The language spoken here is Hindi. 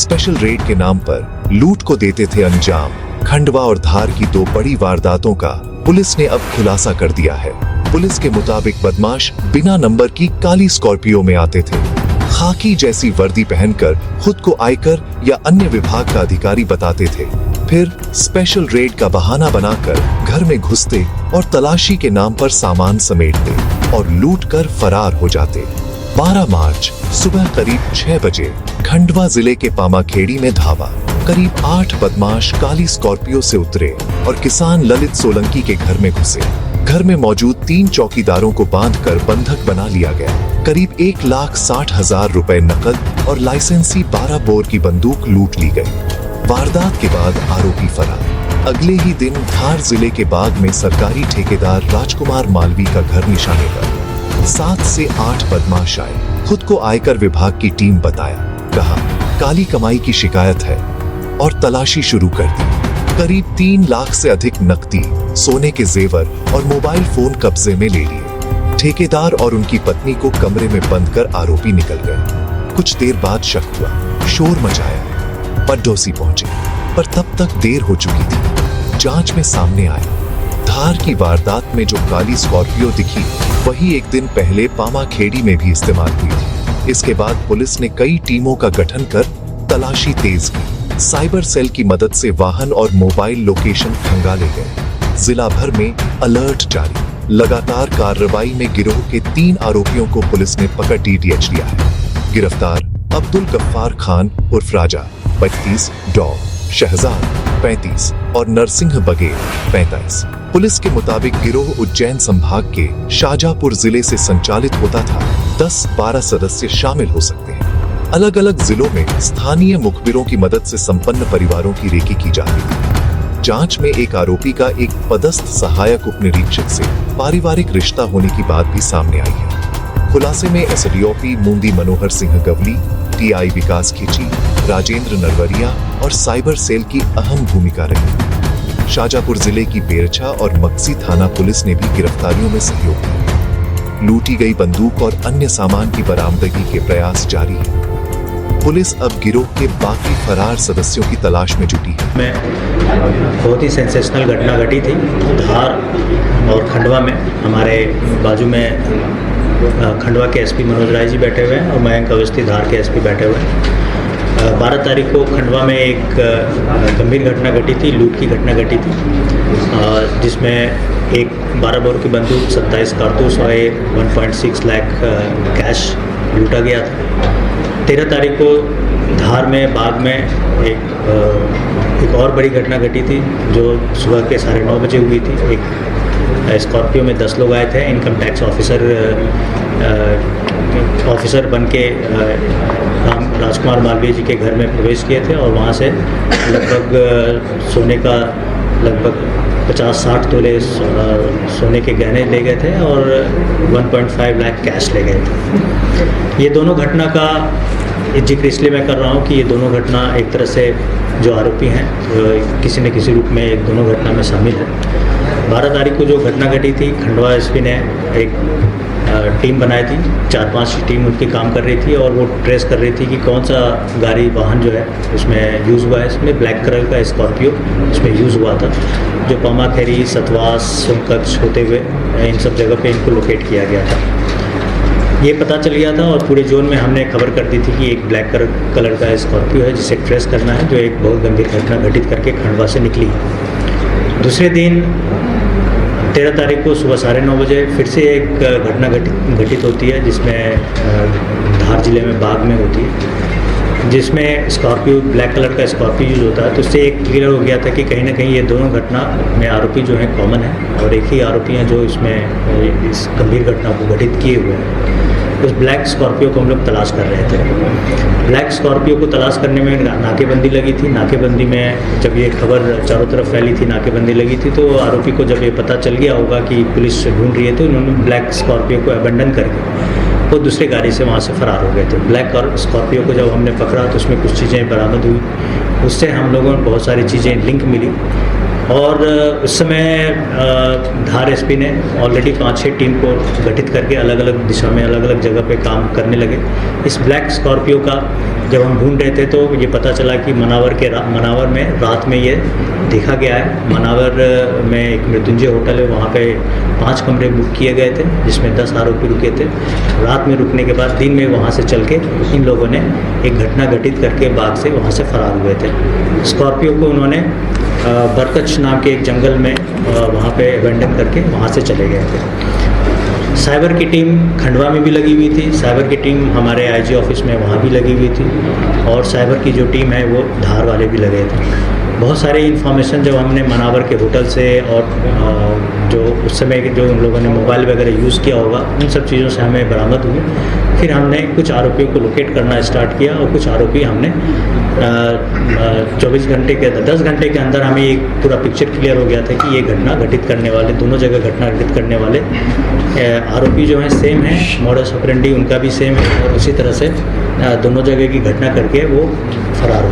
स्पेशल रेड के नाम पर लूट को देते थे अंजाम। खंडवा और धार की दो बड़ी वारदातों का पुलिस ने अब खुलासा कर दिया है। पुलिस के मुताबिक बदमाश बिना नंबर की काली स्कॉर्पियो में आते थे। खाकी जैसी वर्दी पहनकर खुद को आयकर या अन्य विभाग का अधिकारी बताते थे। फिर स्पेशल रेड का बहाना बनाकर घर में घुसते और तलाशी के नाम पर सामान समेटते और लूट कर फरार हो जाते। 12 मार्च सुबह करीब 6 बजे खंडवा जिले के पामाखेड़ी में धावा। करीब 8 बदमाश काली स्कॉर्पियो से उतरे और किसान ललित सोलंकी के घर में घुसे। घर में मौजूद 3 चौकीदारों को बांधकर बंधक बना लिया गया। करीब 1,60,000 रुपए नकद और लाइसेंसी 12 बोर की बंदूक लूट ली गई। वारदात के बाद आरोपी फरार। अगले ही दिन धार जिले के बाग में सरकारी ठेकेदार राजकुमार मालवी का घर निशाने पर 7 से 8 बदमाश आए। खुद को आयकर विभाग की टीम बताया, कहा काली कमाई की शिकायत है और तलाशी शुरू कर दी। करीब 3 लाख से अधिक नकदी, सोने के जेवर और मोबाइल फोन कब्जे में ले लिए। ठेकेदार और उनकी पत्नी को कमरे में बंद कर आरोपी निकल गए। कुछ देर बाद शक हुआ, शोर मचाया, पड़ोसी पहुंचे, पर तब तक देर हो चुकी थी। जांच में सामने आया, धार की वारदात में जो काली स्कॉर्पियो दिखी वही एक दिन पहले पामाखेड़ी में भी इस्तेमाल हुई थी। इसके बाद पुलिस ने कई टीमों का गठन कर तलाशी तेज की। साइबर सेल की मदद से वाहन और मोबाइल लोकेशन खंगाले गए। जिला भर में अलर्ट जारी। लगातार कार्रवाई में गिरोह के 3 आरोपियों को पुलिस ने पकड़ DDH लिया है। गिरफ्तार अब्दुल गफ्फार खान उर्फ राजा 35, डॉ शहजाद 35 और नरसिंह बघेल 45। पुलिस के मुताबिक गिरोह उज्जैन संभाग के शाजापुर जिले से संचालित होता था। 10-12 सदस्य शामिल हो सकते हैं। अलग अलग जिलों में स्थानीय मुखबिरों की मदद से संपन्न परिवारों की रेकी की जाती थी। जांच में एक आरोपी का एक पदस्थ सहायक उप निरीक्षक से पारिवारिक रिश्ता होने की बात भी सामने आई है। खुलासे में SDOP मूंदी मनोहर सिंह गवली, TI विकास खींची, राजेंद्र नरवरिया और साइबर सेल की अहम भूमिका रही। शाजापुर जिले की बेरछा और मक्सी थाना पुलिस ने भी गिरफ्तारियों में सहयोग किया। लूटी गई बंदूक और अन्य सामान की बरामदगी के प्रयास जारी है। पुलिस अब गिरोह के बाकी फरार सदस्यों की तलाश में जुटी है। में बहुत ही सेंसेशनल घटना घटी थी धार और खंडवा में। हमारे बाजू में खंडवा के SP मनोज राय जी बैठे हुए हैं और मयंक अवस्थी धार के SP बैठे हुए हैं। 12 तारीख को खंडवा में एक गंभीर घटना घटी थी, लूट की घटना घटी थी, जिसमें एक 12 बोर की बंदूक, 27 कारतूस और 1.6 लाख कैश लूटा गया था। 13 तारीख को धार में बाग में एक और बड़ी घटना घटी थी जो सुबह के 9:30 बजे हुई थी। एक स्कॉर्पियो में 10 लोग आए थे। इनकम टैक्स ऑफिसर बन के राजकुमार मालवीय जी के घर में प्रवेश किए थे और वहाँ से लगभग सोने का लगभग 50-60 तोले सोने के गहने ले गए थे और 1.5 लाख कैश ले गए थे। ये दोनों घटना का जिक्र इसलिए मैं कर रहा हूँ कि ये दोनों घटना एक तरह से जो आरोपी हैं किसी न किसी रूप में एक दोनों घटना में शामिल है। 12 तारीख को जो घटना घटी थी, खंडवा SP ने एक टीम बनाई थी। 4-5 टीम उनकी काम कर रही थी और वो ट्रेस कर रही थी कि कौन सा गाड़ी वाहन जो है उसमें यूज़ हुआ है। इसमें ब्लैक कलर का स्कॉर्पियो इसमें यूज़ हुआ था, जो पामाखेड़ी, सतवास, सोनकच्छ होते हुए इन सब जगह पे इनको लोकेट किया गया था। ये पता चल गया था और पूरे जोन में हमने खबर कर दी थी कि एक ब्लैक कलर का स्कॉर्पियो है जिसे ट्रेस करना है, जो एक बहुत गंभीर घटना घटित करके खंडवा से निकली है। दूसरे दिन 13 तारीख को सुबह 9:30 बजे फिर से एक घटना घटित होती है, जिसमें धार जिले में बाग में होती है, जिसमें स्कॉर्पियो, ब्लैक कलर का स्कॉर्पियो यूज़ होता है। तो उससे एक क्लियर हो गया था कि कहीं ना कहीं ये दोनों घटना में आरोपी जो हैं कॉमन है और एक ही आरोपी हैं जो इसमें इस गंभीर घटना को घटित किए हुए हैं। उस ब्लैक स्कॉर्पियो को हम लोग तलाश कर रहे थे। ब्लैक स्कॉर्पियो को तलाश करने में नाकेबंदी लगी थी। नाकेबंदी में जब ये खबर चारों तरफ फैली थी, नाकेबंदी लगी थी, तो आरोपी को जब ये पता चल गया होगा कि पुलिस ढूंढ रही है, तो उन्होंने ब्लैक स्कॉर्पियो को अबेंडन करके वो दूसरे गाड़ी से वहाँ से फरार हो गए थे। ब्लैक स्कॉर्पियो को जब हमने पकड़ा तो उसमें कुछ चीज़ें बरामद हुई। उससे हम लोगों को बहुत सारी चीज़ें लिंक मिली और उस समय धार एसपी ने ऑलरेडी 5-6 टीम को गठित करके अलग अलग दिशा में अलग अलग जगह पे काम करने लगे। इस ब्लैक स्कॉर्पियो का जब हम ढूंढ रहे थे तो ये पता चला कि मनावर में रात में ये देखा गया है। मनावर में एक मृत्युंजय होटल है, वहाँ पे 5 कमरे बुक किए गए थे जिसमें 10 आरोपी रुके थे। रात में रुकने के बाद दिन में वहाँ से चल के इन लोगों ने एक घटना घटित करके बाग से वहाँ से फरार हुए थे। स्कॉर्पियो को उन्होंने बरकच नाम के एक जंगल में वहाँ पे अबेंडन करके वहाँ से चले गए थे। साइबर की टीम खंडवा में भी लगी हुई थी, साइबर की टीम हमारे आईजी ऑफिस में वहाँ भी लगी हुई थी, और साइबर की जो टीम है वो धार वाले भी लगे थे। बहुत सारे इन्फॉर्मेशन जब हमने मनावर के होटल से और जो उस समय जो उन लोगों ने मोबाइल वगैरह यूज़ किया होगा उन सब चीज़ों से हमें बरामद हुई। फिर हमने कुछ आरोपियों को लोकेट करना स्टार्ट किया और कुछ आरोपी हमने 10 घंटे के अंदर हमें एक पूरा पिक्चर क्लियर हो गया था कि ये घटना घटित करने वाले, दोनों जगह घटना घटित करने वाले आरोपी जो हैं सेम हैं, मॉडस ऑपरेंडी उनका भी सेम है, और उसी तरह से दोनों जगह की घटना करके वो फरार